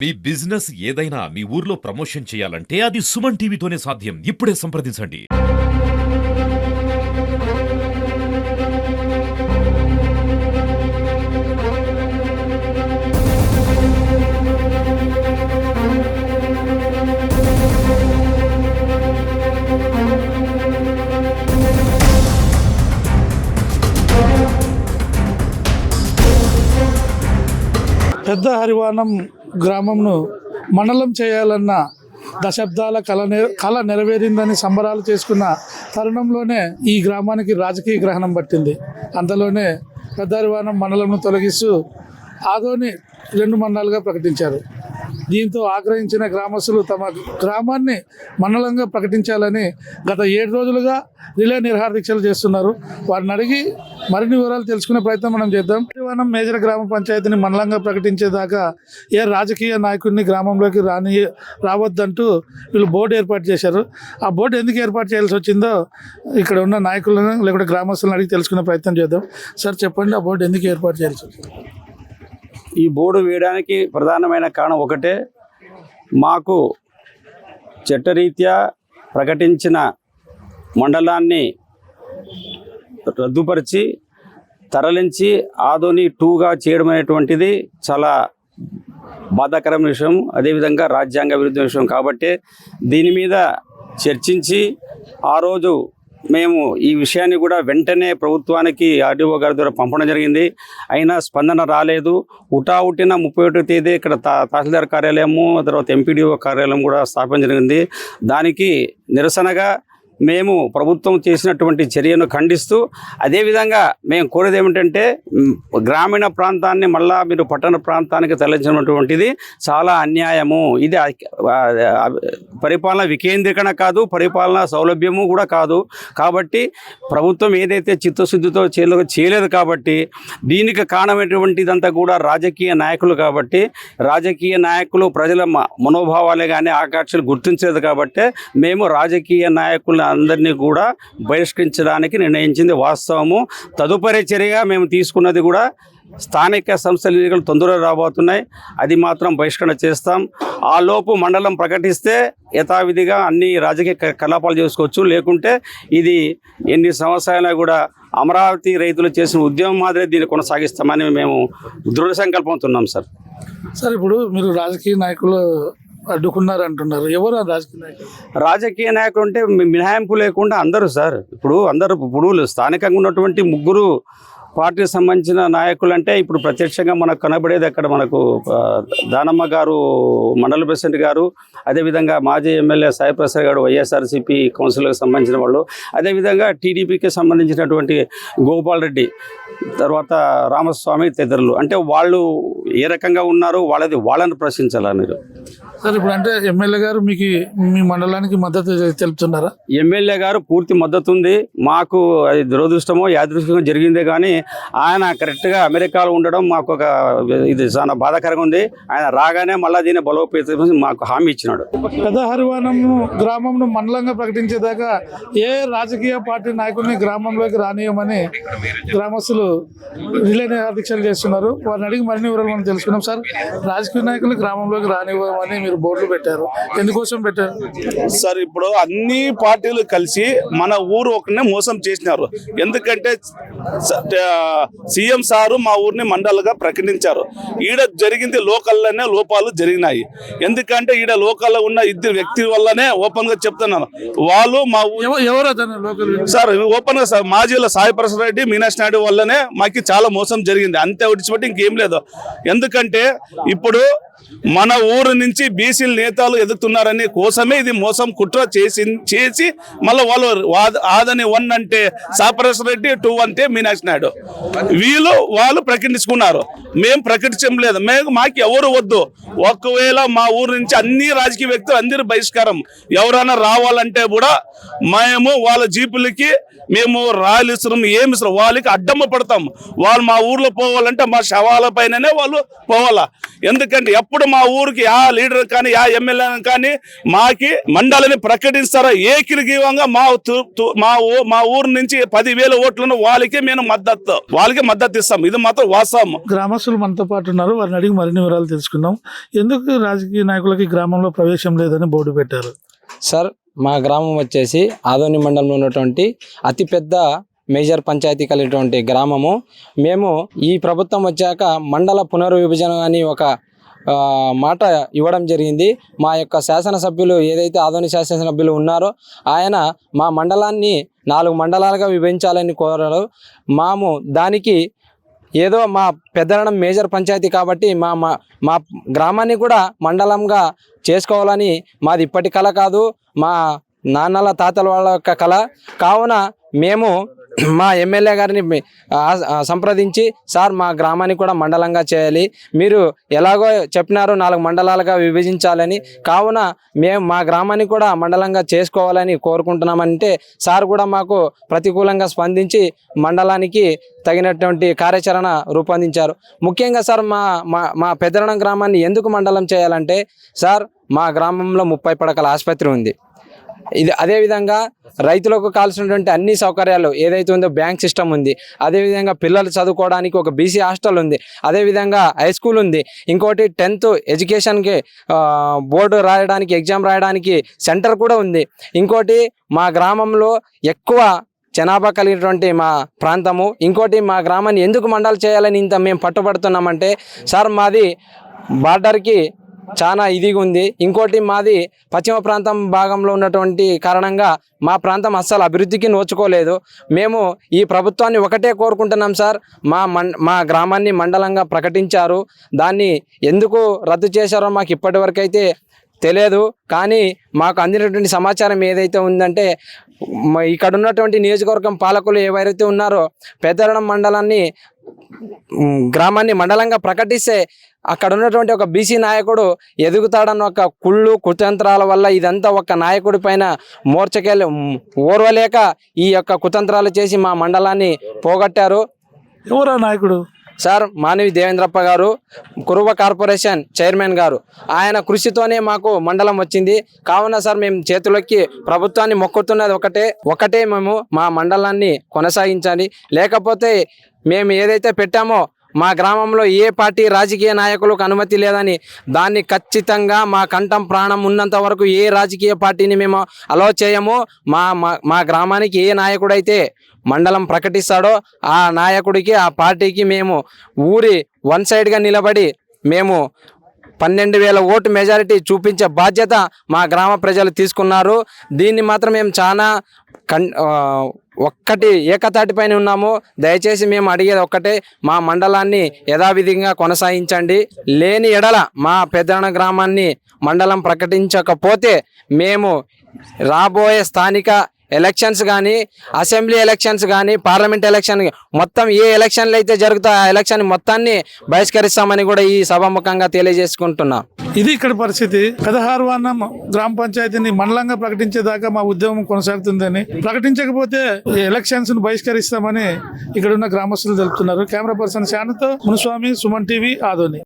మీ business ఏదైనా మీ ఊర్లో promotion చేయాలంటే అది సుమన్ టీవీతోనే సాధ్యం. ఇప్పుడే సంప్రదించండి. పెద్ద హరివానం గ్రామంను మండలం చేయాలన్న దశాబ్దాల కళ నెరవేరిందని సంబరాలు చేసుకున్న తరుణంలోనే ఈ గ్రామానికి రాజకీయ గ్రహణం పట్టింది. అంతలోనే పెద్ద హరివానం మండలంను తొలగిస్తూ ఆదోని 2 మండలాలుగా ప్రకటించారు. దీంతో ఆగ్రహించిన గ్రామస్తులు తమ గ్రామాన్ని మండలంగా ప్రకటించాలని గత 7 రోజులుగా రిలే నిరాహార దీక్షలు చేస్తున్నారు. వారిని అడిగి మరిన్ని వివరాలు తెలుసుకునే ప్రయత్నం మనం చేద్దాం. హరివానం మేజర్ గ్రామ పంచాయతీని మండలంగా ప్రకటించేదాకా ఏ రాజకీయ నాయకుడిని గ్రామంలోకి రావద్దంటూ వీళ్ళు బోర్డు ఏర్పాటు చేశారు. ఆ బోర్డు ఎందుకు ఏర్పాటు చేయాల్సి వచ్చిందో ఇక్కడ ఉన్న నాయకులను లేకుంటే గ్రామస్తులను అడిగి తెలుసుకునే ప్రయత్నం చేద్దాం. సార్ చెప్పండి, ఆ బోర్డు ఎందుకు ఏర్పాటు చేయాల్సి వచ్చింది? ఈ బోర్డు వేయడానికి ప్రధానమైన కారణం ఒకటే, మాకు చట్టరీత్యా ప్రకటించిన మండలాన్ని రద్దుపరిచి తరలించి ఆదోని 2గా చేయడం అనేటువంటిది చాలా బాధాకరమైన విషయం, అదేవిధంగా రాజ్యాంగ విరుద్ధ విషయం. కాబట్టి దీని మీద చర్చించి ఆ రోజు మేము ఈ విషయాన్ని కూడా వెంటనే ప్రభుత్వానికి ఆర్డీఓ గారి ద్వారా పంపడం జరిగింది. అయినా స్పందన రాలేదు. హుటాహుటిన 31వ తేదీ ఇక్కడ తహసీల్దార్ కార్యాలయము, తర్వాత ఎంపీడీఓ కార్యాలయం కూడా స్థాపన జరిగింది. దానికి నిరసనగా మేము ప్రభుత్వం చేసినటువంటి చర్యను ఖండిస్తూ, అదేవిధంగా మేము కోరేది ఏమిటంటే గ్రామీణ ప్రాంతాన్ని మళ్ళా మీరు పట్టణ ప్రాంతానికి తరలించినటువంటిది చాలా అన్యాయము. ఇది పరిపాలన వికేంద్రీకరణ కాదు, పరిపాలన సౌలభ్యము కూడా కాదు. కాబట్టి ప్రభుత్వం ఏదైతే చిత్తశుద్ధితో చేయలేదు కాబట్టి దీనికి కారణమైనటువంటిదంతా కూడా రాజకీయ నాయకులు. కాబట్టి రాజకీయ నాయకులు ప్రజల మనోభావాలే కానీ ఆకాంక్షలు గుర్తించలేదు. కాబట్టి మేము రాజకీయ నాయకుల అందరినీ కూడా బహిష్కరించడానికి నిర్ణయించింది వాస్తవము. తదుపరి చర్యగా మేము తీసుకున్నది కూడా స్థానిక సంస్థల ఎన్నికలు తొందరగా రాబోతున్నాయి, అది మాత్రం బహిష్కరణ చేస్తాం. ఆ లోపు మండలం ప్రకటిస్తే యథావిధిగా అన్ని రాజకీయ కలాపాలు చేసుకోవచ్చు. లేకుంటే ఇది ఎన్ని సంవత్సరాలైనా కూడా అమరావతి రైతులు చేసిన ఉద్యమం మాదిరి దీన్ని కొనసాగిస్తామని మేము దృఢ సంకల్పంతో ఉన్నాం. సార్ ఇప్పుడు మీరు రాజకీయ నాయకులు అడ్డుకున్నారు అంటున్నారు. ఎవరు రాజకీయ నాయకులు అంటే మినహాయింపు లేకుండా అందరూ సార్. ఇప్పుడు స్థానికంగా ఉన్నటువంటి 3 పార్టీకి సంబంధించిన నాయకులు అంటే ఇప్పుడు ప్రత్యక్షంగా మనకు కనబడేది అక్కడ మనకు దానమ్మ గారు మండల ప్రెసిడెంట్ గారు, అదేవిధంగా మాజీ ఎమ్మెల్యే సాయిప్రసాద్ గారు వైఎస్ఆర్సీపీ కౌన్సిల్కి సంబంధించిన వాళ్ళు, అదేవిధంగా టీడీపీకి సంబంధించినటువంటి గోపాల్ రెడ్డి, తర్వాత రామస్వామి తదితరులు. అంటే వాళ్ళు ఏ రకంగా ఉన్నారు వాళ్ళని ప్రశ్నించాలా మీరు? సార్ ఇప్పుడు అంటే ఎమ్మెల్యే గారు మీకు మీ మండలానికి మద్దతు తెలుపుతున్నారా? ఎమ్మెల్యే గారు పూర్తి మద్దతు ఉంది మాకు. అది దురదృష్టమో యాదృష్టమో జరిగిందే కానీ ఆయన కరెక్ట్గా అమెరికాలో ఉండడం మాకు ఇది చాలా బాధాకరంగా ఉంది. ఆయన రాగానే మళ్ళీ దీన్ని బలోపేతం మాకు హామీ ఇచ్చినాడు. పెద్ద హరివానం గ్రామంను మండలంగా ప్రకటించేదాకా ఏ రాజకీయ పార్టీ నాయకుడిని గ్రామంలోకి రానియమని గ్రామస్తులు రిలే దీక్షలు చేస్తున్నారు. వారిని అడిగి మరిన్ని వివరాలు మనం తెలుసుకున్నాం. సార్, రాజకీయ నాయకులు గ్రామంలోకి రానివ్వమని మీరు బోర్డులు పెట్టారు, ఎందుకోసం పెట్టారు సార్? ఇప్పుడు అన్ని పార్టీలు కలిసి మన ఊరు ఒకనే మోసం చేసినారు. ఎందుకంటే సీఎం సారు మా ఊరిని మండలంగా ప్రకటించారు. ఈడ జరిగింది లోకల్లోనే లోపాలు జరిగినాయి. ఎందుకంటే ఈడ లోకల్లో ఉన్న 2 వ్యక్తుల వల్లనే ఓపెన్ గా చెప్తున్నాను. వాళ్ళు మా ఎవరు సార్ ఓపెన్ గా మాజీల సాయిప్రసాద్ రెడ్డి, మీనాక్షి నాయుడు వల్లనే మాకు చాలా మోసం జరిగింది. అంతే విడిచిపెట్టి ఇంకేం లేదు. ఎందుకంటే ఇప్పుడు మన ఊరు నుంచి బీసీల నేతలు ఎదుగుతున్నారని కోసమే ఇది మోసం కుట్ర చేసి మళ్ళీ వాళ్ళు ఆదని 1 అంటే సాయిప్రసాద్ రెడ్డి, 2 అంటే మీనాక్షి నాయుడు, వాళ్ళు ప్రకటించుకున్నారు. మేము ప్రకటించడం లేదు. మాకు ఎవరు వద్దు. ఒకవేళ మా ఊరు నుంచి అన్ని రాజకీయ వ్యక్తులు అందరూ బహిష్కారం. ఎవరైనా రావాలంటే కూడా మేము వాళ్ళ జీపులకి మేము రాయలు ఇస్తున్నాం, ఏమి ఇస్తున్నాం, వాళ్ళకి అడ్డమ్మ పడతాం. వాళ్ళు మా ఊర్లో పోవాలంటే మా శవాల పైననే వాళ్ళు పోవాలా. ఎందుకంటే ఎప్పుడు మా ఊరికి యా లీడర్ కానీ యా ఎమ్మెల్యే కానీ మాకి మండలిని ప్రకటిస్తారా ఏకీకృతంగా మా ఊరు నుంచి 10,000 ఓట్లను వాళ్ళకి మద్దతు ఇస్తాం. ఇది మాత్రం వాస్తవం. గ్రామస్తులు మనతో పాటు ఉన్నారు, వారిని అడిగి మరిన్ని వివరాలు తెలుసుకుందాం. ఎందుకు రాజకీయ నాయకులకి గ్రామంలో ప్రవేశం లేదని బోర్డు పెట్టారు? సార్, మా గ్రామం వచ్చేసి ఆదోని మండలంలో ఉన్నటువంటి అతిపెద్ద మేజర్ పంచాయతీ కలిగినటువంటి గ్రామము. మేము ఈ ప్రభుత్వం వచ్చాక మండల పునర్విభజన అని ఒక మాట ఇవ్వడం జరిగింది. మా యొక్క శాసనసభ్యులు ఏదైతే ఆదోని శాసనసభ్యులు ఉన్నారో ఆయన మా మండలాన్ని 4 మండలాలుగా విభజించాలని కోరారు. మాము దానికి ఏదో మా పెద్దరణం మేజర్ పంచాయతీ కాబట్టి మా గ్రామాన్ని కూడా మండలంగా చేసుకోవాలని మాది ఇప్పటి కళ కాదు, మా నాన్నల తాతల వాళ్ళ యొక్క కళ. కావున మేము మా ఎమ్మెల్యే గారిని సంప్రదించి, సార్ మా గ్రామాన్ని కూడా మండలంగా చేయాలి, మీరు ఎలాగో చెప్పినారో 4 మండలాలుగా విభజించాలని, కావున మేము మా గ్రామాన్ని కూడా మండలంగా చేసుకోవాలని కోరుకుంటున్నామంటే సార్ కూడా మాకు ప్రతికూలంగా స్పందించి మండలానికి తగినటువంటి కార్యాచరణ రూపొందించారు. ముఖ్యంగా సార్ మా పెద్దరణం గ్రామాన్ని ఎందుకు మండలం చేయాలంటే సార్, మా గ్రామంలో 30 పడకల ఆసుపత్రి ఉంది. ఇది అదేవిధంగా రైతులకు కావాల్సినటువంటి అన్ని సౌకర్యాలు ఏదైతే ఉందో బ్యాంక్ సిస్టమ్ ఉంది, అదేవిధంగా పిల్లలు చదువుకోవడానికి ఒక బీసీ హాస్టల్ ఉంది, అదేవిధంగా హై స్కూల్ ఉంది, ఇంకోటి 10th ఎడ్యుకేషన్కి బోర్డు రాయడానికి ఎగ్జామ్ రాయడానికి సెంటర్ కూడా ఉంది. ఇంకోటి మా గ్రామంలో ఎక్కువ జనాభా కలిగినటువంటి మా ప్రాంతము. ఇంకోటి మా గ్రామాన్ని ఎందుకు మండలం చేయాలని ఇంత మేము పట్టుబడుతున్నామంటే సార్, మాది బార్డర్కి చాలా ఇదిగా ఉంది. ఇంకోటి మాది పశ్చిమ ప్రాంతం భాగంలో ఉన్నటువంటి కారణంగా మా ప్రాంతం అస్సలు అభివృద్ధికి నోచుకోలేదు. మేము ఈ ప్రభుత్వాన్ని ఒకటే కోరుకుంటున్నాం సార్, మా గ్రామాన్ని మండలంగా ప్రకటించారు, దాన్ని ఎందుకు రద్దు చేశారో మాకు ఇప్పటి వరకు అయితే తెలియదు. కానీ మాకు అందినటువంటి సమాచారం ఏదైతే ఉందంటే ఇక్కడ ఉన్నటువంటి నియోజకవర్గం పాలకులు ఎవరైతే ఉన్నారో పెద్దరణం గ్రామాన్ని మండలంగా ప్రకటిస్తే అక్కడ ఉన్నటువంటి ఒక బీసీ నాయకుడు ఎదుగుతాడన్న ఒక కుతంత్రాల వల్ల ఇదంతా ఒక నాయకుడి పైన ఓర్వలేక ఈ యొక్క కుతంత్రాలు చేసి మా మండలాన్ని పోగొట్టారు. ఎవరా నాయకుడు? సార్, మానవి దేవేంద్రప్ప గారు, కురువ కార్పొరేషన్ చైర్మన్ గారు, ఆయన కృషితోనే మాకు మండలం వచ్చింది. కావున సార్, మేము చేతులకి ప్రభుత్వాన్ని మొక్కుతున్నది ఒకటే మేము మా మండలాన్ని కొనసాగించాలి. లేకపోతే మేము ఏదైతే పెట్టామో మా గ్రామంలో ఏ పార్టీ రాజకీయ నాయకులకు అనుమతి లేదని, దాన్ని ఖచ్చితంగా మా కంఠం ప్రాణం ఉన్నంత వరకు ఏ రాజకీయ పార్టీని మేము అలో చేయము. మా గ్రామానికి ఏ నాయకుడైతే మండలం ప్రకటిస్తాడో ఆ నాయకుడికి ఆ పార్టీకి మేము ఊరి వన్ సైడ్గా నిలబడి మేము 12,000 ఓటు మెజారిటీ చూపించే బాధ్యత మా గ్రామ ప్రజలు తీసుకున్నారు. దీన్ని మాత్రం మేము చాలా ఏకతాటిపైన ఉన్నాము. దయచేసి మేము అడిగేది ఒక్కటే, మా మండలాన్ని యథావిధిగా కొనసాగించండి. లేని ఎడల మా పెద్దన గ్రామాన్ని మండలం ప్రకటించకపోతే మేము రాబోయే స్థానిక ఎలక్షన్స్ కానీ, అసెంబ్లీ ఎలక్షన్స్ కానీ, పార్లమెంట్ ఎలక్షన్ మొత్తం ఏ ఎలక్షన్లు అయితే జరుగుతాయో ఆ ఎలక్షన్ మొత్తాన్ని బహిష్కరిస్తామని కూడా ఈ సభాముఖంగా తెలియజేసుకుంటున్నాం. ఇది ఇక్కడ పరిస్థితి. 16వ గ్రామ పంచాయతీని మండలంగా ప్రకటించేదాకా మా ఉద్యమం కొనసాగుతుందని, ప్రకటించకపోతే ఎలక్షన్స్ ను బహిష్కరిస్తామని ఇక్కడ ఉన్న గ్రామస్తులు తెలుపుతున్నారు. కెమెరా పర్సన్ శాంతతో మునుస్వామి, సుమన్ టీవీ, ఆదోని.